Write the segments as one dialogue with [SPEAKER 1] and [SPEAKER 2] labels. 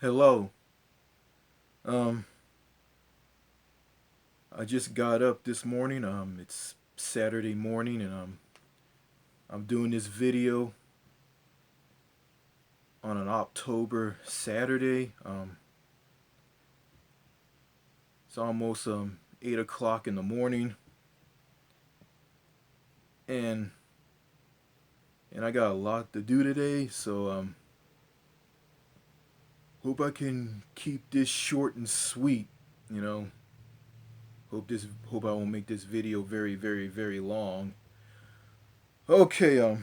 [SPEAKER 1] Hello. Um, I just got up this morning. It's Saturday morning, and I'm doing this video on an October Saturday. It's almost 8 o'clock in the morning, and I got a lot to do today. So hope I can keep this short and sweet. You know, hope I won't make this video very very long. Okay.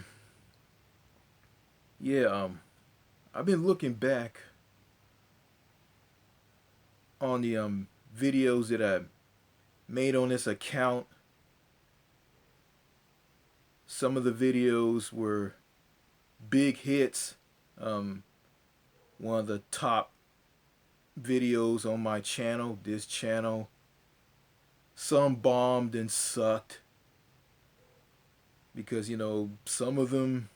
[SPEAKER 1] Yeah. I've been looking back on the videos that I made on this account. Some of the videos were big hits. Um, One of the top videos on my channel, this channel. Some bombed and sucked because, some of them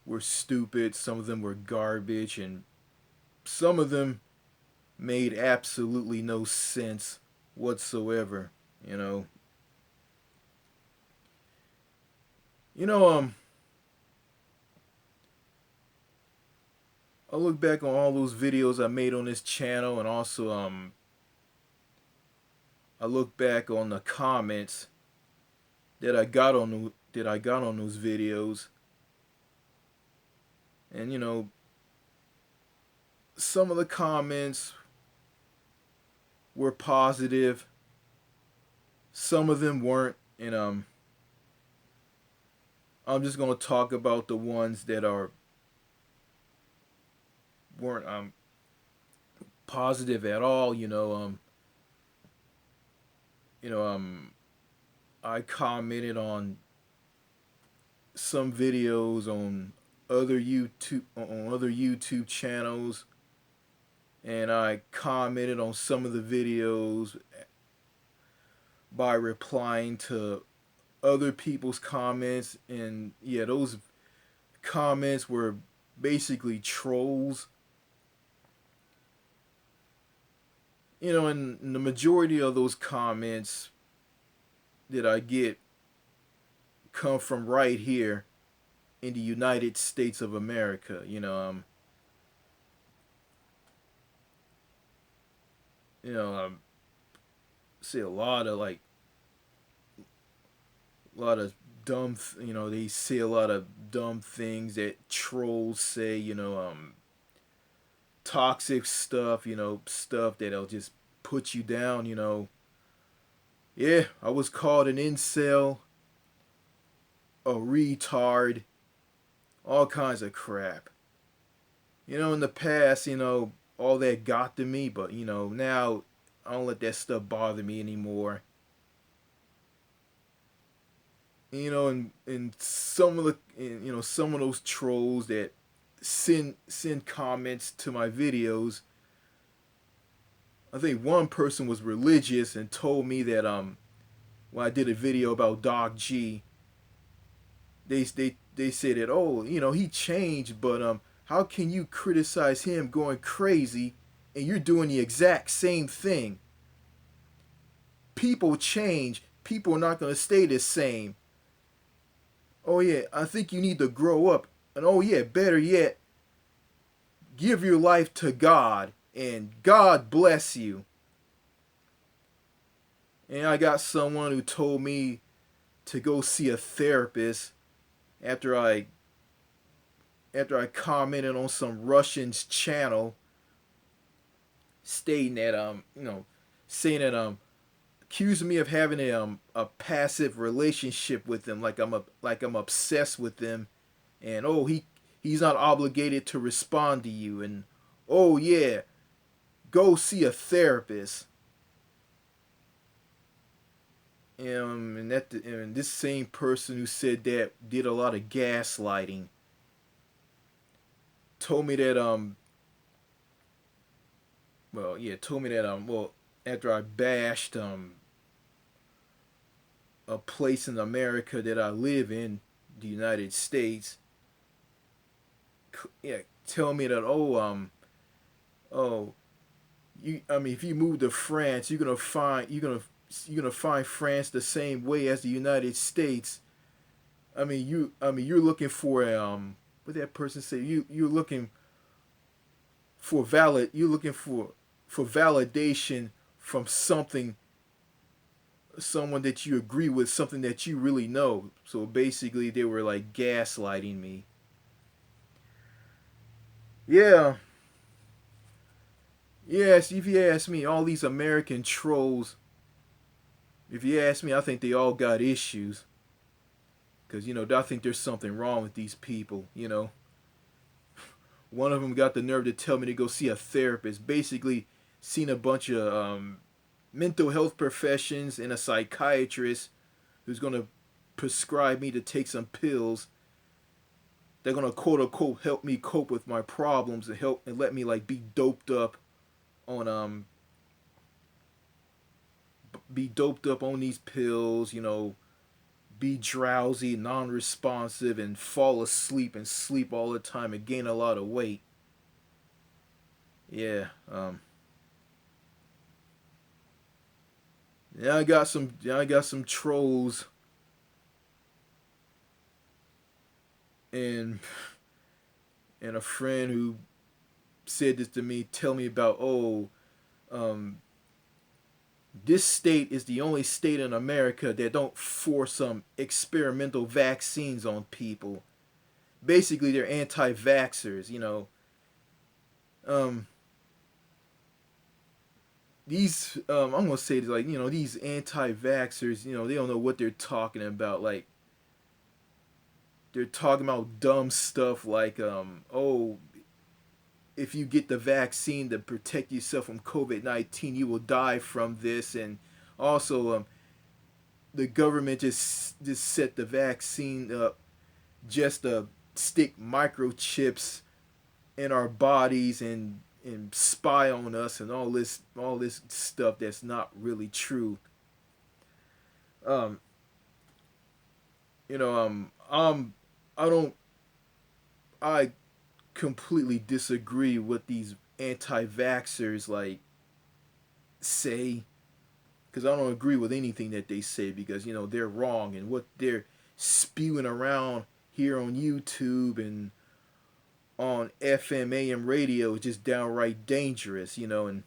[SPEAKER 1] were stupid, some of them were garbage, and some of them made absolutely no sense whatsoever, you know. You know, I look back on all those videos I made on this channel, and also I look back on the comments that I got on those videos, and some of the comments were positive, some of them weren't, and I'm just gonna talk about the ones that weren't positive at all. You know I commented on some videos on other YouTube channels, and I commented on some of the videos by replying to other people's comments, and yeah, those comments were basically trolls. And the majority of those comments that I get come from right here in the United States of America. You know, See a lot of they say a lot of dumb things that trolls say. Toxic stuff. Stuff that'll just put you down. Yeah, I was called an incel, a retard, all kinds of crap. In the past, all that got to me, but now I don't let that stuff bother me anymore. And some of those trolls that send comments to my videos. I think one person was religious and told me that when I did a video about Doc G, they said that, oh, he changed, but how can you criticize him going crazy and you're doing the exact same thing? People change. People are not going to stay the same. Oh yeah, I think you need to grow up. And oh yeah, better yet, give your life to God and God bless you. And I got someone who told me to go see a therapist after I commented on some Russian's channel stating that saying that accusing me of having a passive relationship with them, like I'm obsessed with them, and oh, he's not obligated to respond to you, and oh yeah, go see a therapist. And this same person who said that did a lot of gaslighting. Told me that told me that after I bashed a place in America that I live in, the United States. Yeah, tell me that, oh, oh, I mean, if you move to France, you're gonna find France the same way as the United States. I mean, you're looking for what that person say? You're looking you're looking for validation from someone that you agree with, something that you really know. So basically, they were like gaslighting me. Yeah, yes. If you ask me, all these American trolls. If you ask me, I think they all got issues. Cause I think there's something wrong with these people. One of them got the nerve to tell me to go see a therapist. Basically, seen a bunch of mental health professions and a psychiatrist who's gonna prescribe me to take some pills. They're gonna quote unquote help me cope with my problems and help and let me like on be doped up on these pills. Be drowsy, non-responsive, and fall asleep and sleep all the time and gain a lot of weight. Yeah. Yeah, I got some trolls and a friend who said this to me. Tell me about um, this state is the only state in America that don't force some experimental vaccines on people. Basically, they're anti-vaxxers. Um, these I'm gonna say like these anti-vaxxers. They don't know what they're talking about. Like they're talking about dumb stuff like oh, if you get the vaccine to protect yourself from COVID-19, you will die from this. And also, the government just set the vaccine up just to stick microchips in our bodies and spy on us and all this stuff that's not really true. Um, you know, I don't I completely disagree with these anti-vaxxers like say, because I don't agree with anything that they say because they're wrong, and what they're spewing around here on YouTube and on FM AM radio is just downright dangerous. And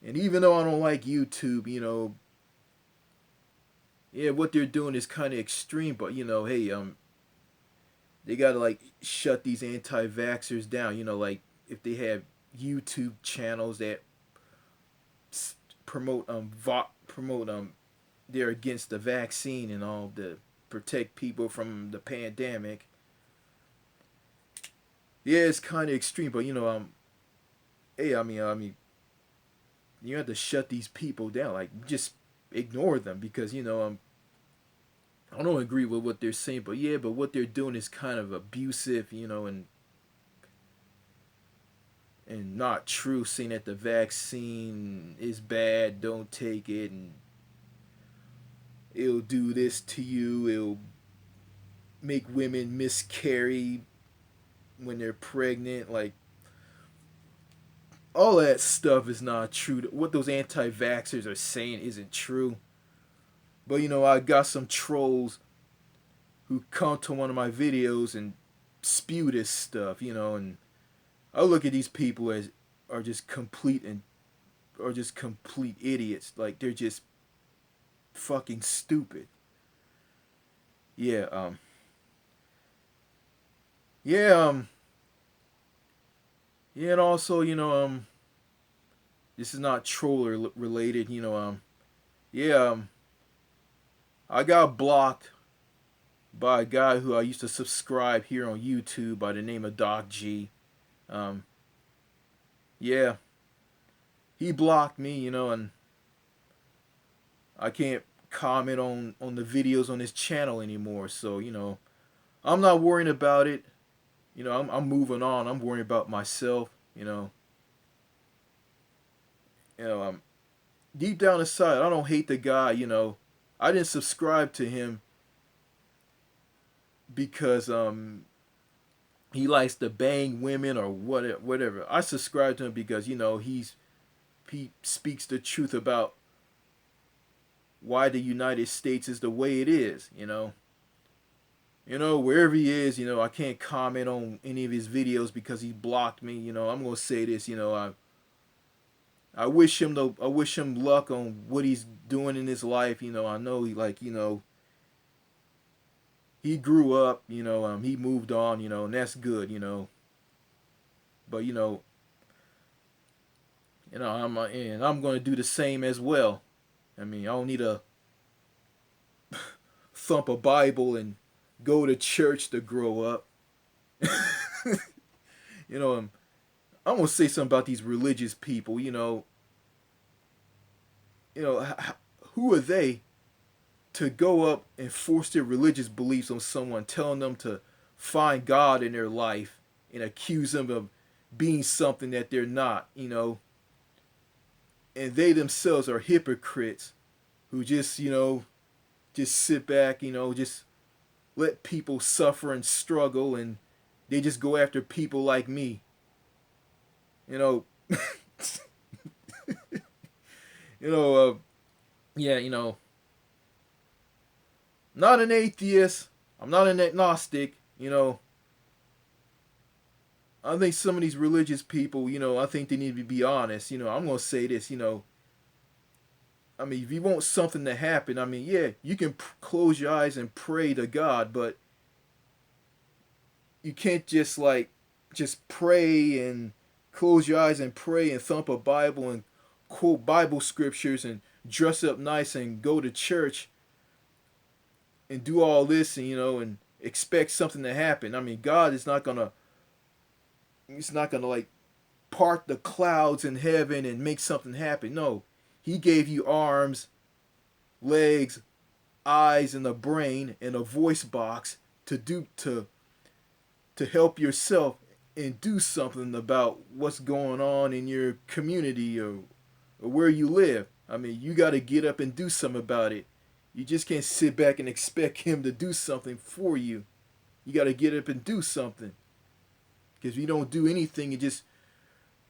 [SPEAKER 1] even though I don't like YouTube, yeah, what they're doing is kind of extreme, but hey, they gotta like shut these anti-vaxxers down. Like if they have YouTube channels that promote they're against the vaccine and all to protect people from the pandemic. Yeah, it's kind of extreme, but hey, you have to shut these people down. Like just ignore them because I don't agree with what they're saying, but yeah, but what they're doing is kind of abusive, and not true, saying that the vaccine is bad, don't take it, and it'll do this to you, it'll make women miscarry when they're pregnant. Like, all that stuff is not true. What those anti vaxxers are saying isn't true. But, I got some trolls who come to one of my videos and spew this stuff, and I look at these people as are just complete and are just complete idiots. Like they're just fucking stupid. Yeah, yeah, yeah, and also, this is not troller related. Yeah, I got blocked by a guy who I used to subscribe here on YouTube by the name of Doc G. Um, yeah, he blocked me, and I can't comment on the videos on his channel anymore. So I'm not worrying about it. I'm moving on. I'm worrying about myself. You know, deep down inside, I don't hate the guy. I didn't subscribe to him because he likes to bang women or whatever. I subscribe to him because he speaks the truth about why the United States is the way it is. Wherever he is, I can't comment on any of his videos because he blocked me. I'm gonna say this. I wish him luck on what he's doing in his life. I know he grew up. He moved on. And that's good. But I'm gonna do the same as well. I mean, I don't need to thump a Bible and go to church to grow up. you know, I'm gonna say something about these religious people. Who are they to go up and force their religious beliefs on someone, telling them to find God in their life and accuse them of being something that they're not. And they themselves are hypocrites who just sit back, just let people suffer and struggle, and they just go after people like me. You know, you know, yeah, not an atheist. I'm not an agnostic. I think some of these religious people, I think they need to be honest. I'm gonna say this. I mean, if you want something to happen, I mean, yeah, you can close your eyes and pray to God, but you can't just pray and close your eyes and pray and thump a Bible and quote Bible scriptures and dress up nice and go to church and do all this and expect something to happen. I mean, God is not gonna He's not gonna part the clouds in heaven and make something happen. No, He gave you arms, legs, eyes, and a brain and a voice box to help yourself and do something about what's going on in your community or where you live. I mean, you got to get up and do something about it. You just can't sit back and expect him to do something for you. You got to get up and do something. Because if you don't do anything and just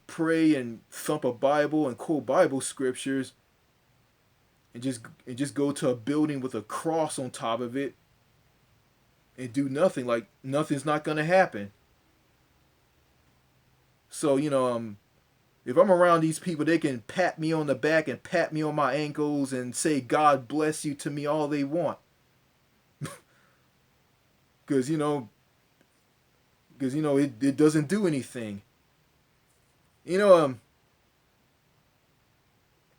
[SPEAKER 1] pray and thump a Bible and quote Bible scriptures and just go to a building with a cross on top of it and do nothing, nothing's not going to happen. So, if I'm around these people, they can pat me on the back and pat me on my ankles and say God bless you to me all they want. Because it doesn't do anything. And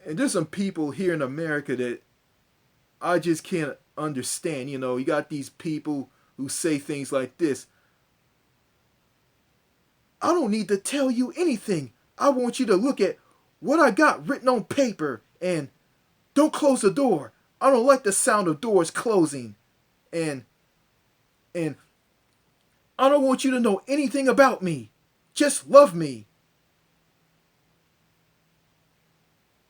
[SPEAKER 1] there's some people here in America that I just can't understand. You got these people who say things like this. I don't need to tell you anything. I want you to look at what I got written on paper and don't close the door. I don't like the sound of doors closing. And I don't want you to know anything about me. Just love me.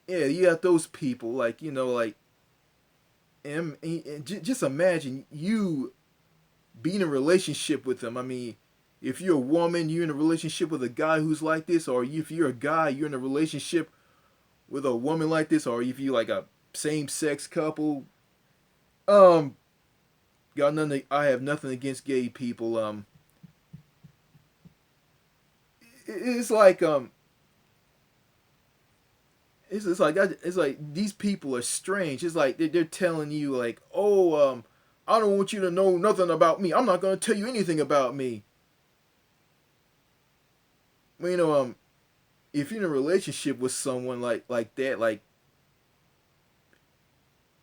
[SPEAKER 1] Yeah, you got those people and just imagine you being in a relationship with them. I mean, if you're a woman, you're in a relationship with a guy who's like this, or if you're a guy, you're in a relationship with a woman like this, or if you like a same-sex couple. Got nothing. I have nothing against gay people. It's like it's like these people are strange. It's like they're telling you oh, I don't want you to know nothing about me. I'm not gonna tell you anything about me. Well, if you're in a relationship with someone like that,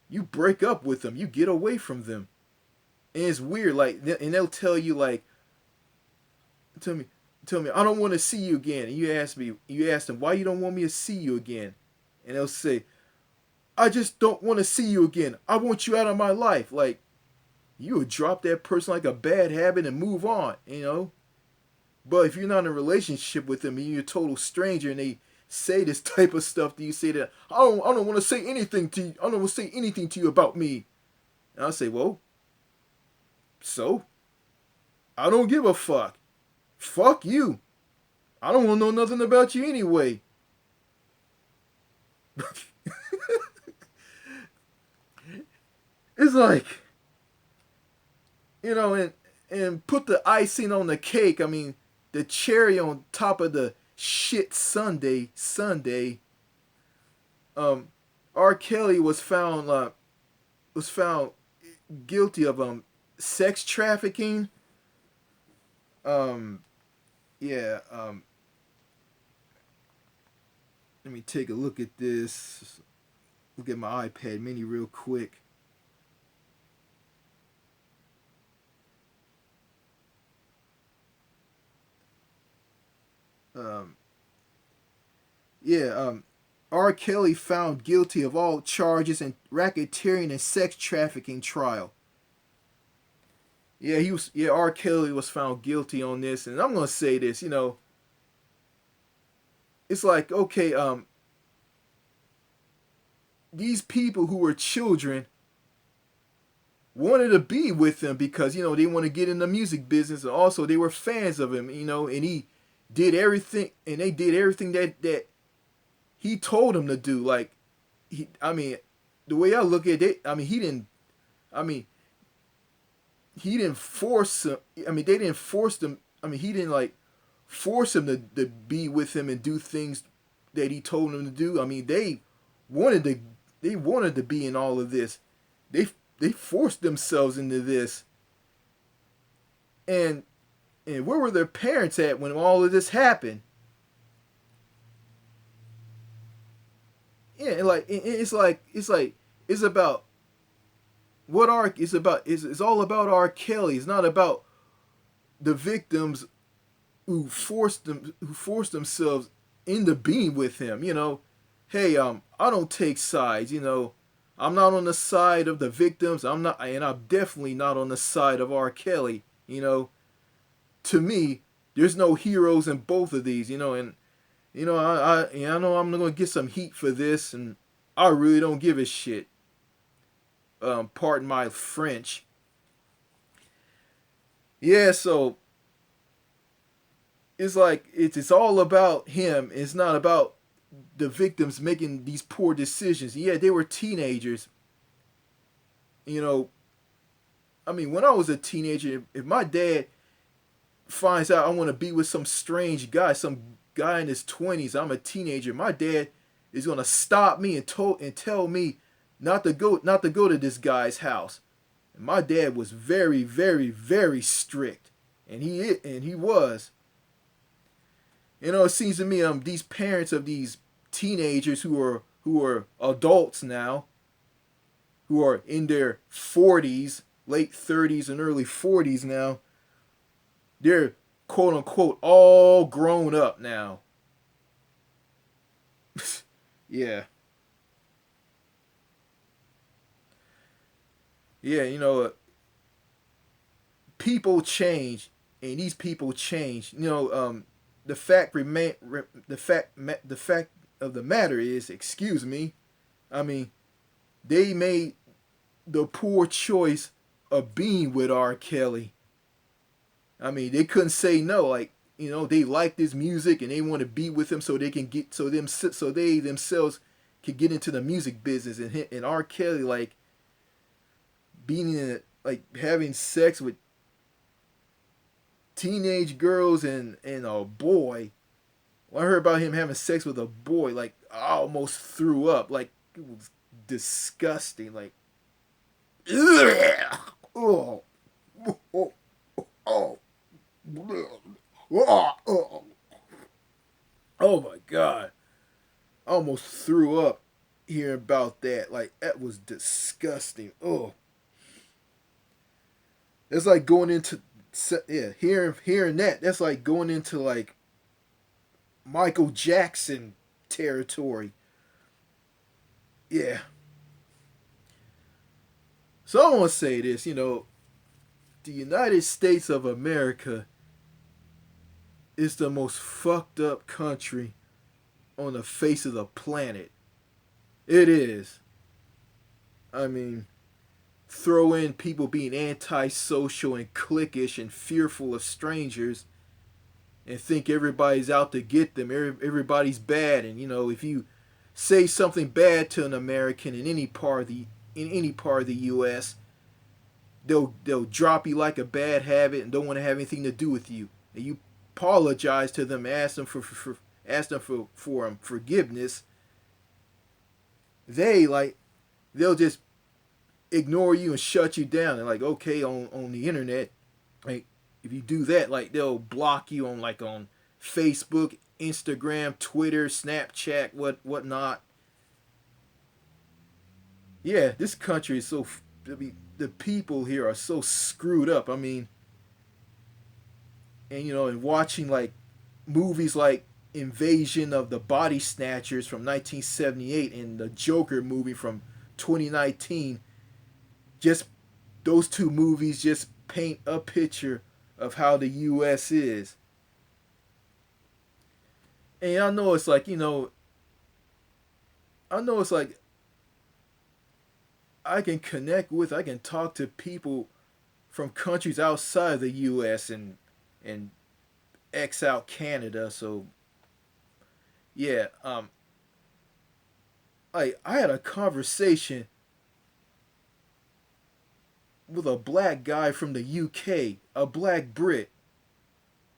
[SPEAKER 1] you break up with them, you get away from them, and it's weird. And they'll tell you tell me, I don't want to see you again. And you ask them why you don't want me to see you again, and they'll say, I just don't want to see you again. I want you out of my life. You would drop that person like a bad habit and move on. But if you're not in a relationship with them and you're a total stranger and they say this type of stuff, do you say that I don't want to say anything to you. I don't want to say anything to you about me. And I'll say, well, so I don't give a fuck. Fuck you. I don't want to know nothing about you anyway. It's like, you know, and put the icing on the cake. I mean, the cherry on top of the shit Sunday. Um, R. Kelly was found guilty of sex trafficking. Um, yeah. Let me take a look at this. Look at my iPad Mini real quick. Um, yeah. R. Kelly found guilty of all charges in racketeering and sex trafficking trial. Yeah, he was. Yeah, R. Kelly was found guilty on this, and I'm gonna say this. You know, it's like okay, these people who were children wanted to be with him because you know they want to get in the music business, and also they were fans of him. You know, and he did everything, and they did everything that he told them to do. Like, I mean, the way I look at it, I mean, he didn't. I mean, he didn't force him. I mean, they didn't force them. I mean, he didn't like force him to be with him and do things that he told them to do. I mean, wanted to they wanted to be in all of this. They they forced themselves into this. And where were their parents at when all of this happened? Yeah, and like it's about what R is about. It's all about R. Kelly. It's not about the victims who forced themselves into being with him. You know, hey, I don't take sides. You know, I'm not on the side of the victims. I'm not, and I'm definitely not on the side of R. Kelly. You know, to me, there's no heroes in both of these. You know, and you know, I know I'm gonna get some heat for this, and I really don't give a shit. Pardon my French. Yeah, so it's like it's all about him. It's not about the victims making these poor decisions. Yeah, they were teenagers. You know, I mean, when I was a teenager, if my dad finds out I want to be with some strange guy, some guy in his 20s, I'm a teenager, my dad is gonna stop me and tell me not to go to this guy's house. And my dad was very, very, very strict, and he was. You know, it seems to me these parents of these teenagers who are adults now, who are in their 40s, late 30s and early 40s now, they're quote unquote all grown up now. Yeah. Yeah, you know, people change and these people change. You know, the fact remain the fact of the matter is, excuse me, I mean, they made the poor choice of being with R. Kelly. I mean, they couldn't say no. Like, you know, they like this music and they want to be with him so they can get so they themselves can get into the music business. And R. Kelly like being in like having sex with teenage girls and a boy. When I heard about him having sex with a boy, like I almost threw up. Like it was disgusting. Like, ugh, oh, oh, oh, oh, oh my god! I almost threw up hearing about that. Like that was disgusting. Oh, it's like going into yeah, hearing that. That's like going into like Michael Jackson territory. Yeah. So I want to say this. You know, the United States of America is the most fucked up country on the face of the planet. It is. I mean, throw in people being antisocial and cliquish and fearful of strangers. and think everybody's out to get them. Everybody's bad, and if you say something bad to an American in any part of the U.S., they'll drop you like a bad habit and don't want to have anything to do with you. And you apologize to them, ask them for forgiveness. They'll just ignore you and shut you down. And like, okay, on the internet, like, if you do that, like, they'll block you on Facebook, Instagram, Twitter, Snapchat, whatnot. Yeah, this country is so. I mean, the people here are so screwed up. I mean, and watching like movies like Invasion of the Body Snatchers from 1978 and the Joker movie from 2019, just those two movies just paint a picture of how the U.S. is. And I know it's like, I know it's like I can talk to people from countries outside the U.S. and X out Canada. So yeah, I had a conversation with a black guy from the UK, a black Brit.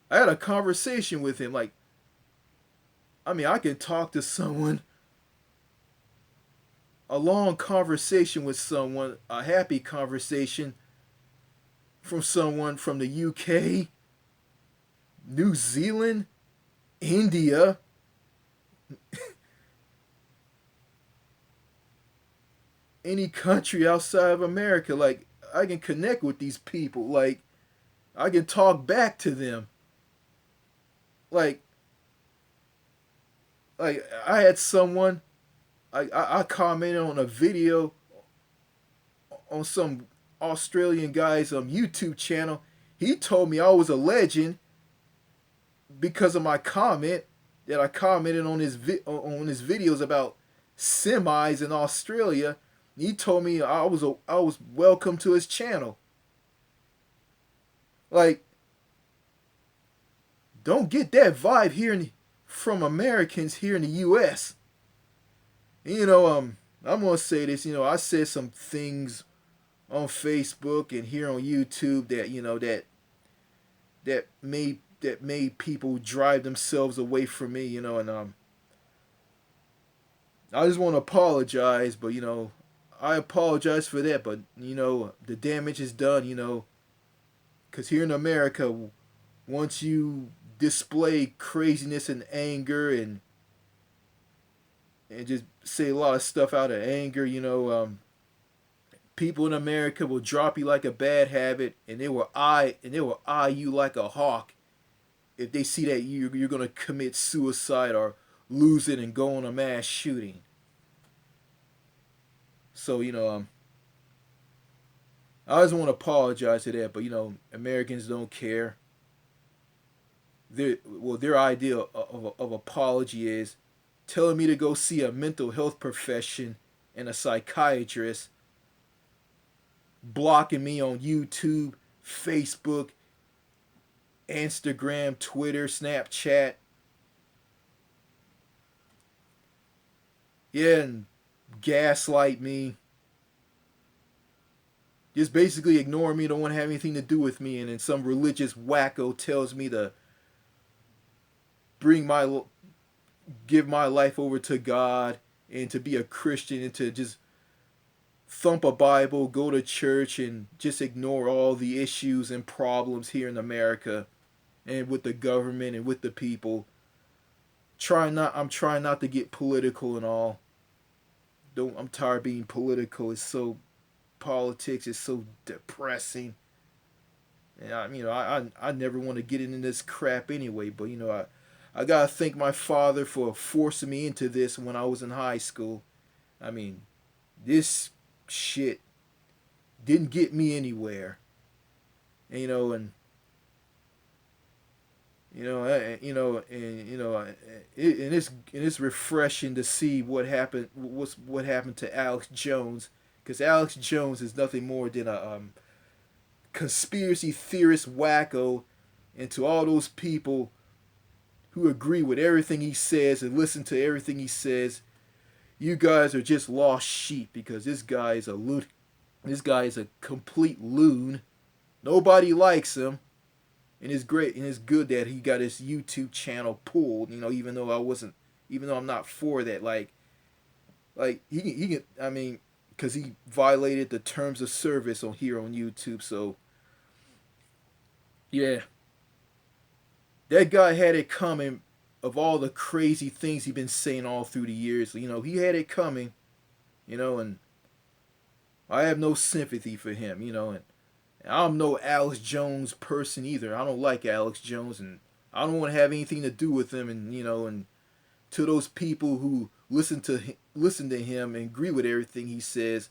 [SPEAKER 1] I had a conversation with him. Like, I mean, I can talk to someone, a long conversation with someone, a happy conversation from someone from the UK, New Zealand, India, any country outside of America. Like, I can connect with these people. Like, I can talk back to them. Like, I had someone. I commented on a video on some Australian guy's YouTube channel. He told me I was a legend because of my comment that I commented on on his videos about semis in Australia. He told me I was welcome to his channel. Like, don't get that vibe from Americans here in the U.S. I'm gonna say this. I said some things on Facebook and here on YouTube that made people drive themselves away from me. And I just want to apologize, but I apologize for that. But the damage is done. Because here in America, once you display craziness and anger and just say a lot of stuff out of anger, people in America will drop you like a bad habit, and they will eye you like a hawk if they see that you're gonna commit suicide or lose it and go on a mass shooting. So I just want to apologize to that, but Americans don't care. Their idea of apology is telling me to go see a mental health profession and a psychiatrist, blocking me on YouTube, Facebook, Instagram, Twitter, Snapchat. Yeah, and gaslight me. Just basically ignore me, don't want to have anything to do with me, and then some religious wacko tells me to bring my give my life over to God and to be a Christian and to just thump a Bible, go to church, and just ignore all the issues and problems here in America and with the government and with the people. I'm trying not to get political and all. I'm tired of being political. Politics is so depressing. And I never want to get into this crap anyway, but I gotta thank my father for forcing me into this when I was in high school. I mean, this shit didn't get me anywhere. And, and it's refreshing to see what happened to Alex Jones, because Alex Jones is nothing more than a conspiracy theorist wacko, and to all those people who agree with everything he says and listen to everything he says, you guys are just lost sheep because this guy is a loot. This guy is a complete loon. Nobody likes him, and it's great and it's good that he got his YouTube channel pulled. You know, even though I'm not for that. Like he can. I mean, because he violated the terms of service on here on YouTube. So yeah, that guy had it coming. Of all the crazy things he's been saying all through the years, you know, he had it coming. You know, and I have no sympathy for him. You know, and I'm no Alex Jones person either. I don't like Alex Jones, and I don't want to have anything to do with him. And you know, and to those people who listen to him and agree with everything he says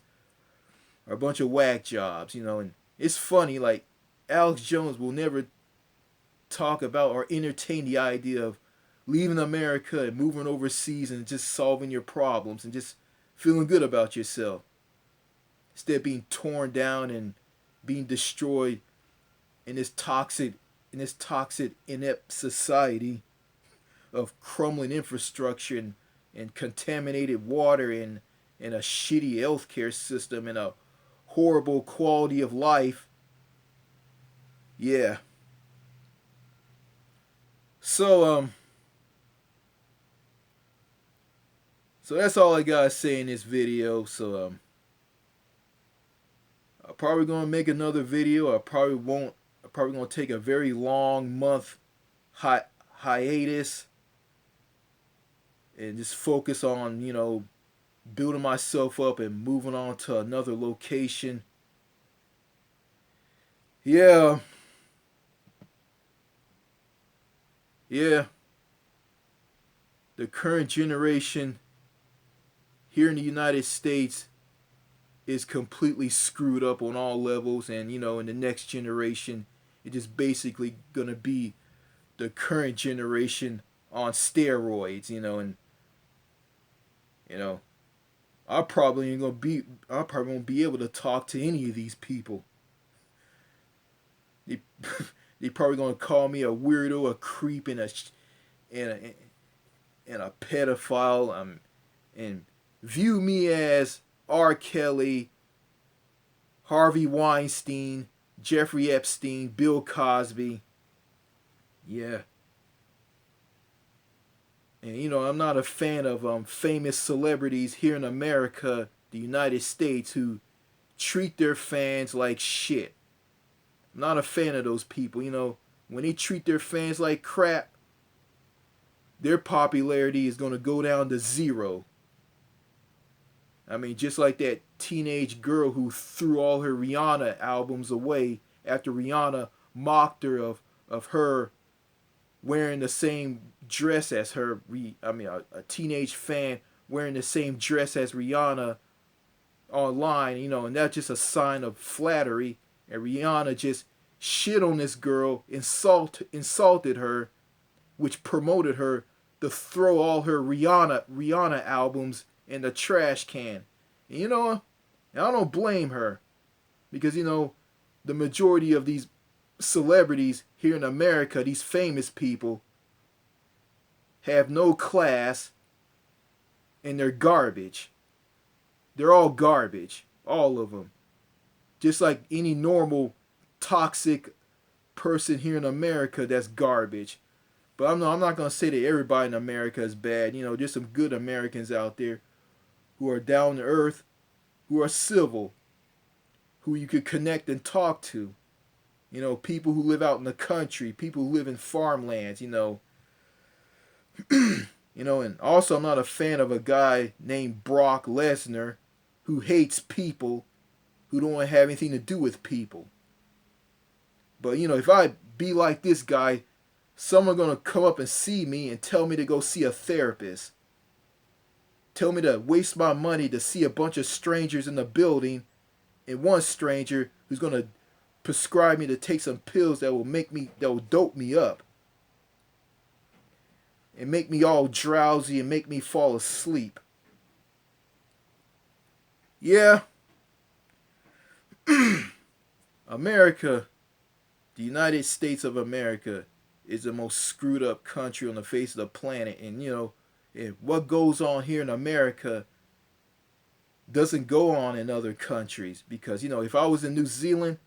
[SPEAKER 1] are a bunch of whack jobs. You know, and it's funny. Like Alex Jones will never talk about or entertain the idea of leaving America and moving overseas and just solving your problems and just feeling good about yourself instead of being torn down and being destroyed in this toxic inept society of crumbling infrastructure and contaminated water and a shitty healthcare system and a horrible quality of life. Yeah. So that's all I gotta say in this video. So I'm probably gonna make another video. I probably won't. I'm probably gonna take a very long month hiatus and just focus on, you know, building myself up and moving on to another location. Yeah, yeah. The current generation here in the United States is completely screwed up on all levels, and you know, in the next generation, it is basically gonna be the current generation on steroids. You know, and you know, I probably won't be able to talk to any of these people. They, they probably gonna call me a weirdo, a creep, and a, and a pedophile, and view me as R. Kelly, Harvey Weinstein, Jeffrey Epstein, Bill Cosby. Yeah. And you know, I'm not a fan of famous celebrities here in America, the United States, who treat their fans like shit. I'm not a fan of those people. You know, when they treat their fans like crap, their popularity is going to go down to zero. I mean, just like that teenage girl who threw all her Rihanna albums away after Rihanna mocked her of her wearing the same dress as her. A teenage fan wearing the same dress as Rihanna online, you know, and that's just a sign of flattery. And Rihanna just shit on this girl, insulted her, which promoted her to throw all her Rihanna albums in the trash can. And you know, I don't blame her because you know, the majority of these celebrities here in America, these famous people, have no class and they're garbage. They're all garbage, all of them. Just like any normal toxic person here in America that's garbage. But I'm not gonna say that everybody in America is bad. You know, there's some good Americans out there who are down to earth, who are civil, who you could connect and talk to. You know, people who live out in the country, people who live in farmlands, you know. You know, and also I'm not a fan of a guy named Brock Lesnar who hates people who don't have anything to do with people. But you know, if I be like this guy, someone gonna come up and see me and tell me to go see a therapist. Tell me to waste my money to see a bunch of strangers in the building, and one stranger who's gonna prescribe me to take some pills that will dope me up and make me all drowsy and make me fall asleep. Yeah, America, the United States of America, is the most screwed up country on the face of the planet. And what goes on here in America doesn't go on in other countries. Because if I was in New Zealand,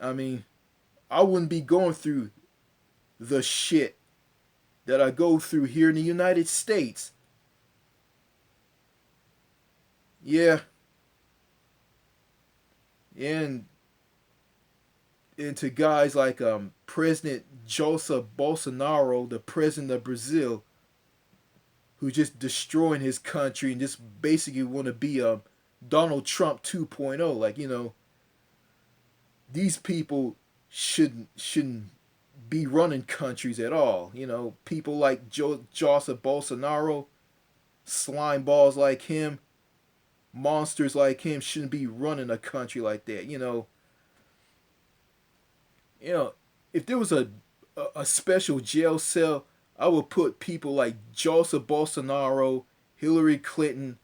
[SPEAKER 1] I mean, I wouldn't be going through the shit that I go through here in the United States. Yeah. And to guys like President Joseph Bolsonaro, the president of Brazil, who just destroying his country and just basically want to be Donald Trump 2.0. Like, these people shouldn't be running countries at all. People like Joseph Bolsonaro, slime balls like him, monsters like him shouldn't be running a country like that. If there was a special jail cell, I would put people like Joseph Bolsonaro, Hillary Clinton,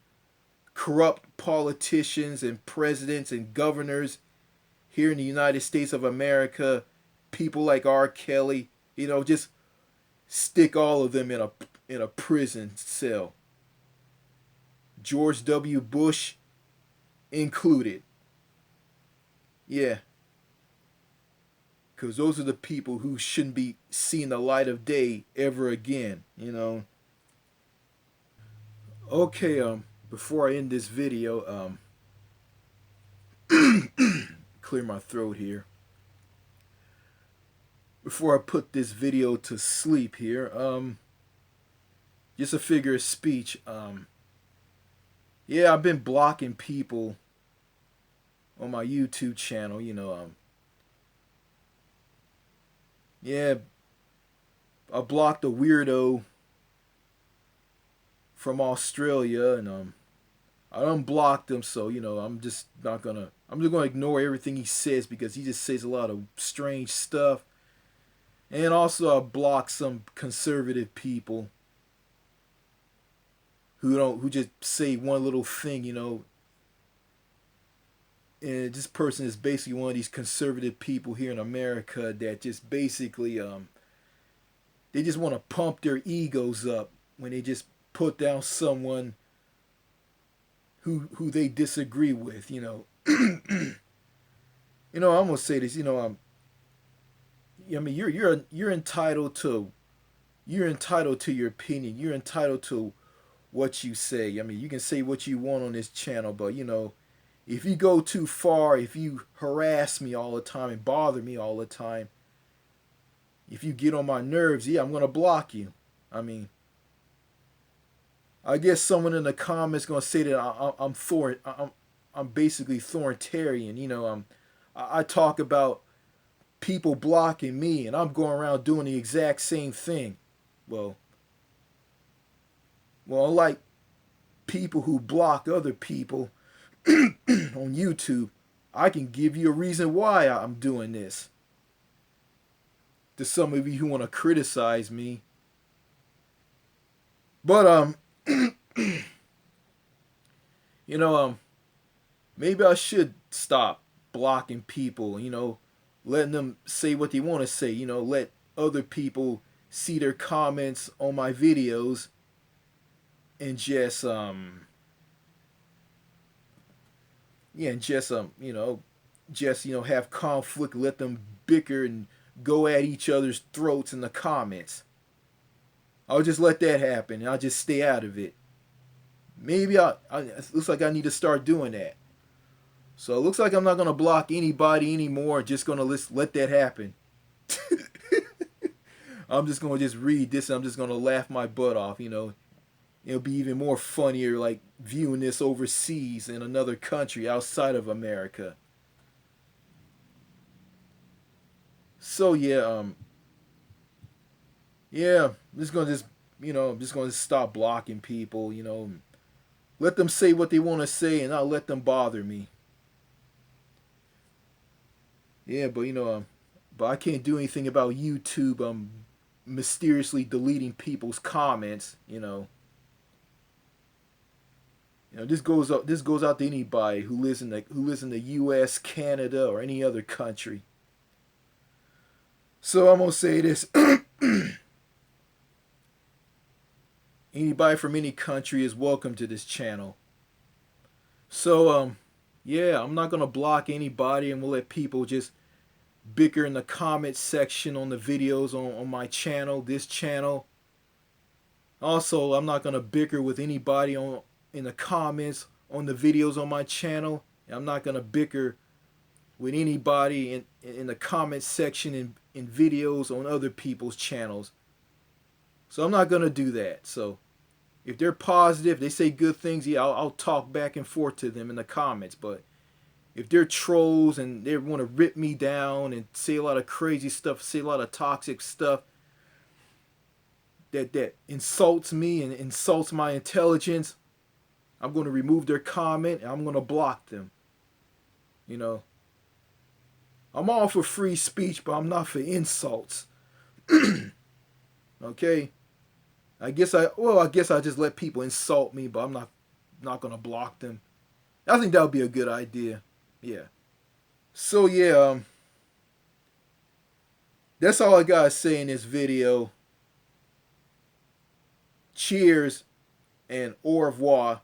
[SPEAKER 1] corrupt politicians and presidents and governors here in the United States of America, people like R. Kelly, just stick all of them in a prison cell. George W. Bush included. Yeah. Because those are the people who shouldn't be seeing the light of day ever again, Okay, before I end this video, clear my throat here. Before I put this video to sleep here, just a figure of speech. Yeah, I've been blocking people on my YouTube channel, yeah, I blocked a weirdo from Australia, and I unblocked him, so I'm just gonna ignore everything he says because he just says a lot of strange stuff. And also I blocked some conservative people who just say one little thing, and this person is basically one of these conservative people here in America that just basically they just want to pump their egos up when they just put down someone who they disagree with. I'm gonna say this. I mean, you're entitled to your opinion. You're entitled to what you say. I mean, you can say what you want on this channel, but if you go too far, if you harass me all the time and bother me all the time, if you get on my nerves, yeah, I'm gonna block you. I mean, I guess someone in the comments gonna say that I'm basically authoritarian. I talk about people blocking me, and I'm going around doing the exact same thing. Well, unlike people who block other people on YouTube, I can give you a reason why I'm doing this. To some of you who want to criticize me. But maybe I should stop blocking people, letting them say what they want to say, let other people see their comments on my videos and just have conflict, let them bicker and go at each other's throats in the comments. I'll just let that happen and I'll just stay out of it. Maybe it looks like I need to start doing that. So it looks like I'm not going to block anybody anymore. Just going to let that happen. I'm just going to just read this and I'm just going to laugh my butt off, It'll be even more funnier like viewing this overseas in another country outside of America. So yeah, I'm just going to stop blocking people, let them say what they want to say and I'll let them bother me. Yeah, but I can't do anything about YouTube mysteriously deleting people's comments, this goes out to anybody who lives in the US, Canada, or any other country. So I'm gonna say this. Anybody from any country is welcome to this channel. So yeah, I'm not gonna block anybody, and we'll let people just bicker in the comment section on the videos on my channel, this channel. Also, I'm not gonna bicker with anybody on in the comments on the videos on my channel. I'm not gonna bicker with anybody in the comment section in videos on other people's channels. So I'm not gonna do that. So if they're positive, they say good things, yeah, I'll talk back and forth to them in the comments. But if they're trolls and they want to rip me down and say a lot of crazy stuff, say a lot of toxic stuff that insults me and insults my intelligence, I'm going to remove their comment and I'm going to block them. You know, I'm all for free speech, but I'm not for insults. Okay? I guess I just let people insult me, but I'm not going to block them. I think that would be a good idea. Yeah. So yeah, that's all I got to say in this video. Cheers and au revoir.